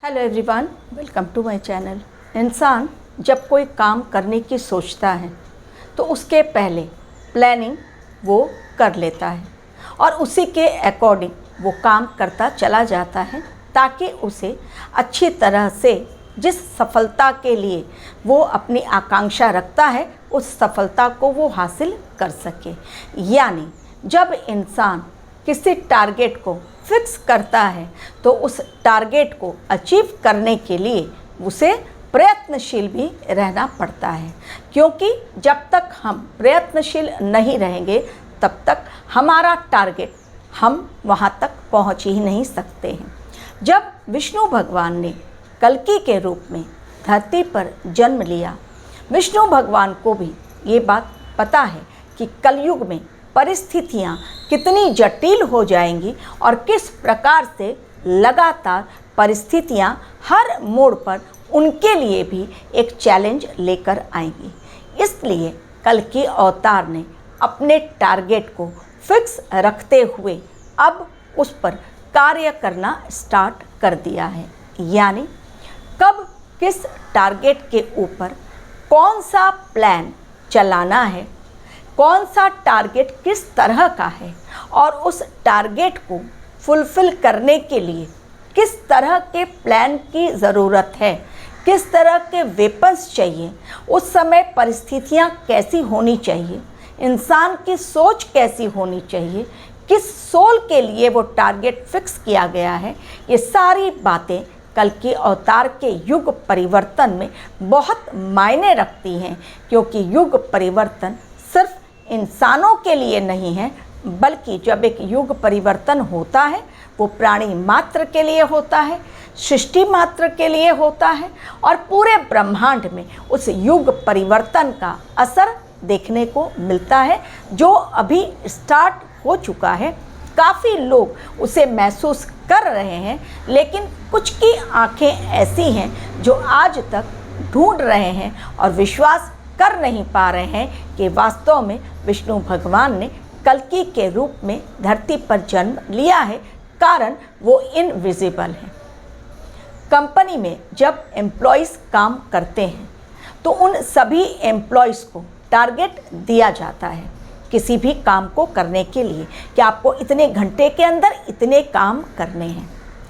Hello everyone, welcome to my channel. इंसान जब कोई काम करने की सोचता है तो उसके पहले प्लानिंग वो कर लेता है और उसी के अकॉर्डिंग वो काम करता चला जाता है ताकि उसे अच्छी तरह से जिस सफलता के लिए वो अपनी आकांक्षा रखता है उस सफलता को वो हासिल कर सके। यानी जब इंसान किसी टारगेट को फिक्स करता है तो उस टारगेट को अचीव करने के लिए उसे प्रयत्नशील भी रहना पड़ता है, क्योंकि जब तक हम प्रयत्नशील नहीं रहेंगे तब तक हमारा टारगेट हम वहाँ तक पहुँच ही नहीं सकते हैं। जब विष्णु भगवान ने कल्कि के रूप में धरती पर जन्म लिया, विष्णु भगवान को भी ये बात पता है कि कलयुग में परिस्थितियाँ कितनी जटिल हो जाएंगी और किस प्रकार से लगातार परिस्थितियाँ हर मोड़ पर उनके लिए भी एक चैलेंज लेकर आएंगी। इसलिए कल्कि अवतार ने अपने टारगेट को फिक्स रखते हुए अब उस पर कार्य करना स्टार्ट कर दिया है। यानी कब किस टारगेट के ऊपर कौन सा प्लान चलाना है, कौन सा टारगेट किस तरह का है और उस टारगेट को फुलफ़िल करने के लिए किस तरह के प्लान की ज़रूरत है, किस तरह के वेपन्स चाहिए, उस समय परिस्थितियाँ कैसी होनी चाहिए, इंसान की सोच कैसी होनी चाहिए, किस सोल के लिए वो टारगेट फिक्स किया गया है, ये सारी बातें कल्कि अवतार के युग परिवर्तन में बहुत मायने रखती हैं। क्योंकि युग परिवर्तन सिर्फ इंसानों के लिए नहीं है, बल्कि जब एक युग परिवर्तन होता है वो प्राणी मात्र के लिए होता है, सृष्टि मात्र के लिए होता है और पूरे ब्रह्मांड में उस युग परिवर्तन का असर देखने को मिलता है जो अभी स्टार्ट हो चुका है। काफ़ी लोग उसे महसूस कर रहे हैं, लेकिन कुछ की आंखें ऐसी हैं जो आज तक ढूंढ रहे हैं और विश्वास कर नहीं पा रहे हैं कि वास्तव में विष्णु भगवान ने कल्कि के रूप में धरती पर जन्म लिया है, कारण वो इनविजिबल है। कंपनी में जब एम्प्लॉयज़ काम करते हैं तो उन सभी एम्प्लॉयज़ को टारगेट दिया जाता है किसी भी काम को करने के लिए कि आपको इतने घंटे के अंदर इतने काम करने हैं।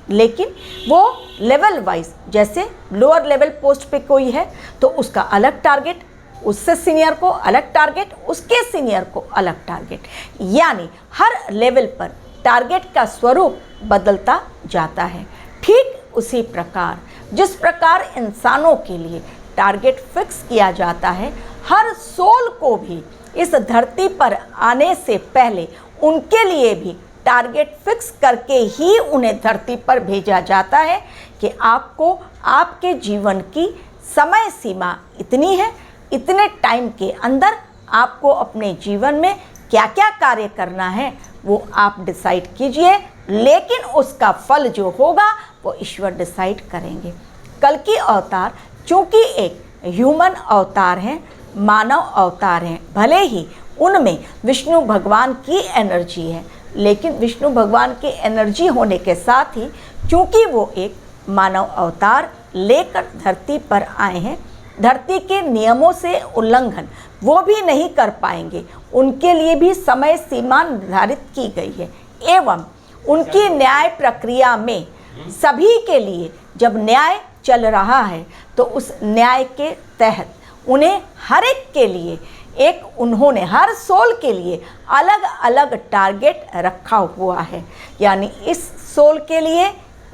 लेकिन वो लेवल वाइज, जैसे लोअर लेवल पोस्ट पे कोई है तो उसका अलग टारगेट, उससे सीनियर को अलग टारगेट, उसके सीनियर को अलग टारगेट, यानी हर लेवल पर टारगेट का स्वरूप बदलता जाता है। ठीक उसी प्रकार जिस प्रकार इंसानों के लिए टारगेट फिक्स किया जाता है, हर सोल को भी इस धरती पर आने से पहले उनके लिए भी टारगेट फिक्स करके ही उन्हें धरती पर भेजा जाता है कि आपको आपके जीवन की समय सीमा इतनी है, इतने टाइम के अंदर आपको अपने जीवन में क्या क्या कार्य करना है वो आप डिसाइड कीजिए, लेकिन उसका फल जो होगा वो ईश्वर डिसाइड करेंगे। कल्कि अवतार चूँकि एक ह्यूमन अवतार हैं, मानव अवतार हैं, भले ही उनमें विष्णु भगवान की एनर्जी है, लेकिन विष्णु भगवान की एनर्जी होने के साथ ही चूँकि वो एक मानव अवतार लेकर धरती पर आए हैं, धरती के नियमों से उल्लंघन वो भी नहीं कर पाएंगे। उनके लिए भी समय सीमा निर्धारित की गई है एवं उनकी न्याय प्रक्रिया में सभी के लिए जब न्याय चल रहा है तो उस न्याय के तहत उन्हें हर एक के लिए उन्होंने हर सोल के लिए अलग अलग टारगेट रखा हुआ है। यानी इस सोल के लिए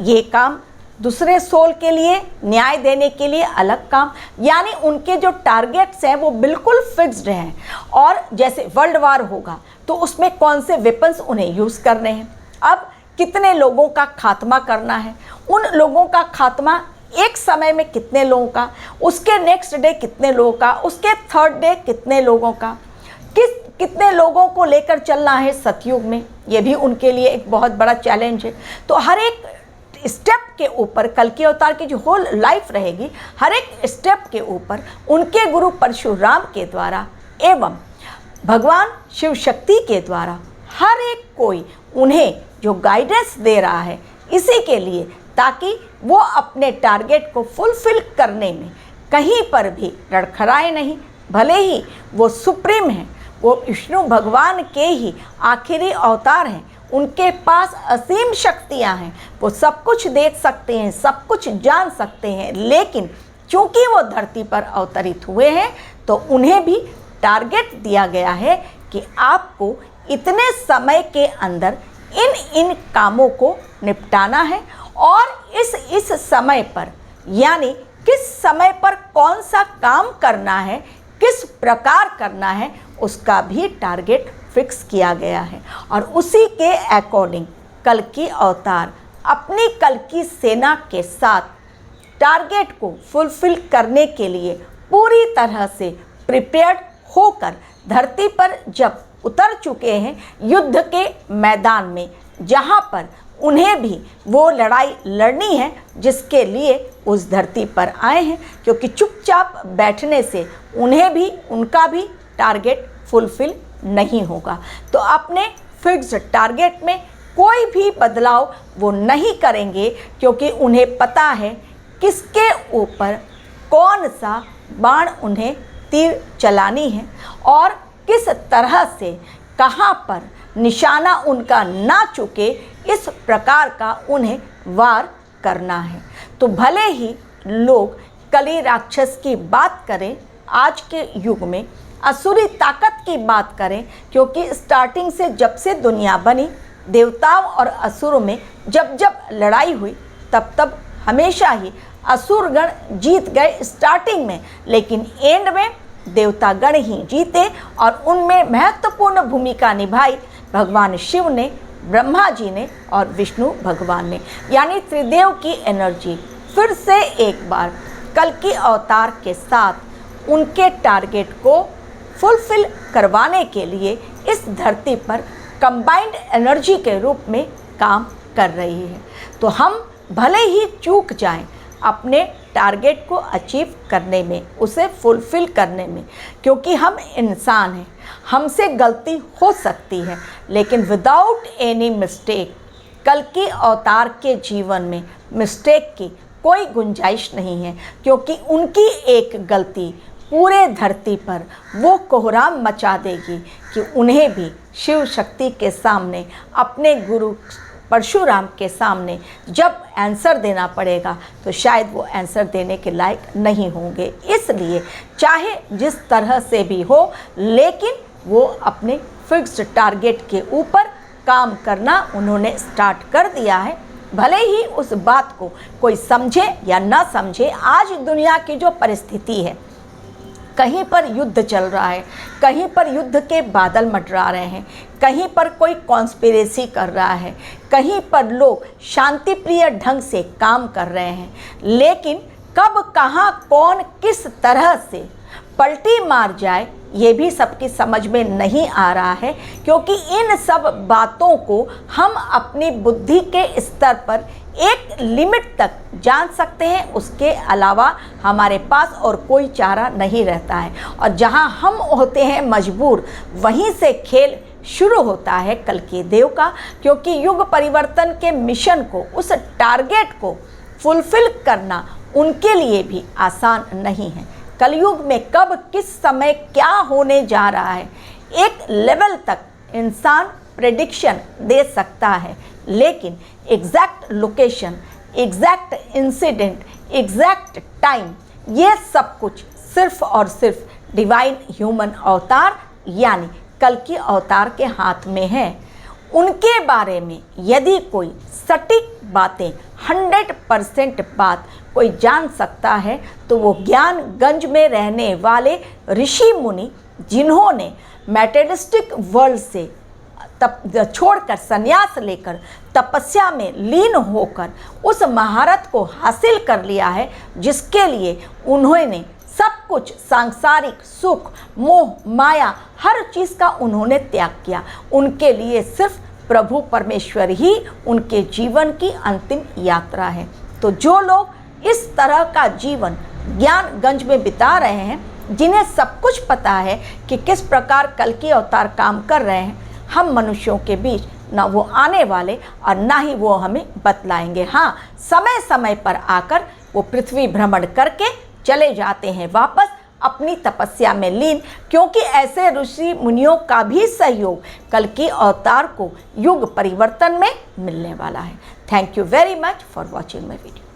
ये काम, दूसरे सोल के लिए न्याय देने के लिए अलग काम, यानी उनके जो टारगेट्स हैं वो बिल्कुल फिक्स्ड हैं। और जैसे वर्ल्ड वार होगा तो उसमें कौन से वेपन्स उन्हें यूज़ करने हैं, अब कितने लोगों का खात्मा करना है, उन लोगों का खात्मा एक समय में कितने लोगों का, उसके नेक्स्ट डे कितने लोगों का, उसके थर्ड डे कितने लोगों का, कितने लोगों को लेकर चलना है सतयुग में, ये भी उनके लिए एक बहुत बड़ा चैलेंज है। तो हर एक स्टेप के ऊपर कल्कि अवतार की जो होल लाइफ रहेगी, हर एक स्टेप के ऊपर उनके गुरु परशुराम के द्वारा एवं भगवान शिव शक्ति के द्वारा हर एक कोई उन्हें जो गाइडेंस दे रहा है, इसी के लिए ताकि वो अपने टारगेट को फुलफिल करने में कहीं पर भी लड़खड़ाए नहीं। भले ही वो सुप्रीम हैं, वो विष्णु भगवान के ही आखिरी अवतार हैं, उनके पास असीम शक्तियां हैं, वो सब कुछ देख सकते हैं, सब कुछ जान सकते हैं, लेकिन चूंकि वो धरती पर अवतरित हुए हैं तो उन्हें भी टारगेट दिया गया है कि आपको इतने समय के अंदर इन इन कामों को निपटाना है और इस समय पर, यानी किस समय पर कौन सा काम करना है, किस प्रकार करना है, उसका भी टारगेट फिक्स किया गया है। और उसी के अकॉर्डिंग कल्कि अवतार अपनी कल्कि सेना के साथ टारगेट को फुलफिल करने के लिए पूरी तरह से प्रिपेयर्ड होकर धरती पर जब उतर चुके हैं युद्ध के मैदान में, जहां पर उन्हें भी वो लड़ाई लड़नी है जिसके लिए उस धरती पर आए हैं, क्योंकि चुपचाप बैठने से उन्हें भी उनका भी टारगेट फुलफिल नहीं होगा। तो अपने फिक्स्ड टारगेट में कोई भी बदलाव वो नहीं करेंगे, क्योंकि उन्हें पता है किसके ऊपर कौन सा बाण उन्हें तीर चलानी है और किस तरह से कहाँ पर निशाना उनका ना चुके, इस प्रकार का उन्हें वार करना है। तो भले ही लोग कली राक्षस की बात करें, आज के युग में असुरी ताकत की बात करें, क्योंकि स्टार्टिंग से जब से दुनिया बनी, देवताओं और असुरों में जब जब लड़ाई हुई तब तब हमेशा ही असुरगण जीत गए स्टार्टिंग में, लेकिन एंड में देवतागण ही जीते और उनमें महत्वपूर्ण भूमिका निभाई भगवान शिव ने, ब्रह्मा जी ने और विष्णु भगवान ने। यानी त्रिदेव की एनर्जी फिर से एक बार कल्कि अवतार के साथ उनके टारगेट को फुलफिल करवाने के लिए इस धरती पर कंबाइंड एनर्जी के रूप में काम कर रही है। तो हम भले ही चूक जाएं अपने टारगेट को अचीव करने में, उसे फुलफिल करने में, क्योंकि हम इंसान हैं, हमसे गलती हो सकती है, लेकिन विदाउट एनी मिस्टेक कल्कि अवतार के जीवन में मिस्टेक की कोई गुंजाइश नहीं है, क्योंकि उनकी एक गलती पूरे धरती पर वो कोहराम मचा देगी कि उन्हें भी शिव शक्ति के सामने, अपने गुरु परशुराम के सामने जब आंसर देना पड़ेगा तो शायद वो आंसर देने के लायक नहीं होंगे। इसलिए चाहे जिस तरह से भी हो, लेकिन वो अपने फिक्स्ड टारगेट के ऊपर काम करना उन्होंने स्टार्ट कर दिया है। भले ही उस बात को कोई समझे या ना समझे, आज दुनिया की जो परिस्थिति है, कहीं पर युद्ध चल रहा है, कहीं पर युद्ध के बादल मंडरा रहे हैं, कहीं पर कोई कॉन्स्पिरेसी कर रहा है, कहीं पर लोग शांतिप्रिय ढंग से काम कर रहे हैं, लेकिन कब कहाँ कौन किस तरह से पलटी मार जाए ये भी सबकी समझ में नहीं आ रहा है, क्योंकि इन सब बातों को हम अपनी बुद्धि के स्तर पर एक लिमिट तक जान सकते हैं, उसके अलावा हमारे पास और कोई चारा नहीं रहता है। और जहां हम होते हैं मजबूर, वहीं से खेल शुरू होता है कल्कि देव का, क्योंकि युग परिवर्तन के मिशन को, उस टारगेट को फुलफिल करना उनके लिए भी आसान नहीं है। कलयुग में कब किस समय क्या होने जा रहा है, एक लेवल तक इंसान प्रेडिक्शन दे सकता है, लेकिन exact location, exact incident, exact time, ये सब कुछ सिर्फ और सिर्फ डिवाइन ह्यूमन अवतार यानी कल्कि अवतार के हाथ में है। उनके बारे में यदि कोई सटीक बातें 100% बात कोई जान सकता है तो वो ज्ञानगंज में रहने वाले ऋषि मुनि, जिन्होंने मैटेरियलिस्टिक वर्ल्ड से छोड़कर संन्यास लेकर तपस्या में लीन होकर उस महारत को हासिल कर लिया है, जिसके लिए उन्होंने सब कुछ सांसारिक सुख, मोह, माया, हर चीज़ का उन्होंने त्याग किया। उनके लिए सिर्फ प्रभु परमेश्वर ही उनके जीवन की अंतिम यात्रा है। तो जो लोग इस तरह का जीवन ज्ञानगंज में बिता रहे हैं, जिन्हें सब कुछ पता है कि किस प्रकार कल्कि अवतार काम कर रहे हैं, हम मनुष्यों के बीच ना वो आने वाले और ना ही वो हमें बतलाएंगे। हाँ, समय समय पर आकर वो पृथ्वी भ्रमण करके चले जाते हैं वापस अपनी तपस्या में लीन, क्योंकि ऐसे ऋषि मुनियों का भी सहयोग कल की अवतार को युग परिवर्तन में मिलने वाला है। Thank you very much for watching my video.